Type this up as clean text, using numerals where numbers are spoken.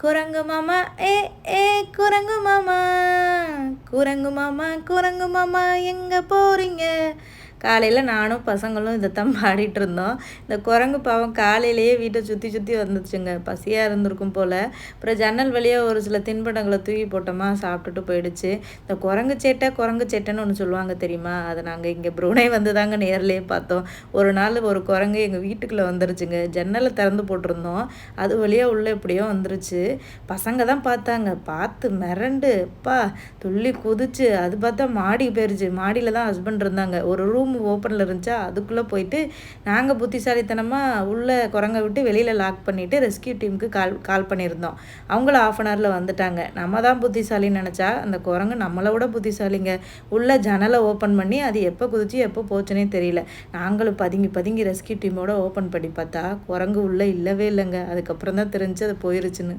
குரங்கு மாமா ஏ ஏ குரங்கு மாமா, குரங்கு மாமா குரங்கு மாமா எங்கே போகிறீங்க? காலையில் நானும் பசங்களும் இதைத்தான் பாடிட்டு இருந்தோம். இந்த குரங்கு பாவம் காலையிலேயே வீட்டை சுற்றி சுற்றி வந்துச்சுங்க. பசியாக இருந்திருக்கும் போல். அப்புறம் ஜன்னல் வழியாக ஒரு சில தின்பண்டங்களை தூக்கி போட்டோமா, சாப்பிட்டுட்டு போயிடுச்சு. இந்த குரங்கு சேட்டைன்னு ஒன்று சொல்லுவாங்க தெரியுமா? அதை நாங்கள் இங்கே ப்ரூனே வந்து தாங்க நேர்லேயே பார்த்தோம். ஒரு நாள் ஒரு குரங்கு எங்கள் வீட்டுக்குள்ளே வந்துருச்சுங்க. ஜன்னலை திறந்து போட்டிருந்தோம், அது வழியாக உள்ளே எப்படியோ வந்துருச்சு. பசங்க தான் பார்த்தாங்க, பார்த்து மிரண்டு அப்பா துள்ளி குதிச்சு அது பார்த்தா மாடி போயிருச்சு. மாடியில் தான் ஹஸ்பண்ட் இருந்தாங்க. ஒரு ரூம் ஓப்பனில் இருந்துச்சா, அதுக்குள்ளே போயிட்டு நாங்கள் புத்திசாலித்தனமாக உள்ளே குரங்கை விட்டு வெளியில் லாக் பண்ணிவிட்டு ரெஸ்கியூ டீமுக்கு கால் பண்ணியிருந்தோம். அவங்கள ஆஃப் அன் ஹவரில் வந்துட்டாங்க. நம்ம தான் புத்திசாலின்னு நினச்சா அந்த குரங்கு நம்மளை விட புத்திசாலிங்க. உள்ளே ஜன்னலை ஓப்பன் பண்ணி அது எப்போ குதிச்சு எப்போ போச்சுன்னே தெரியல. நாங்களும் பதுங்கி பதுங்கி ரெஸ்கியூ டீமோட ஓப்பன் பண்ணி பார்த்தா குரங்கு உள்ளே இல்லவே இல்லைங்க. அதுக்கப்புறம் தான் தெரிஞ்சு அது போயிருச்சுன்னு.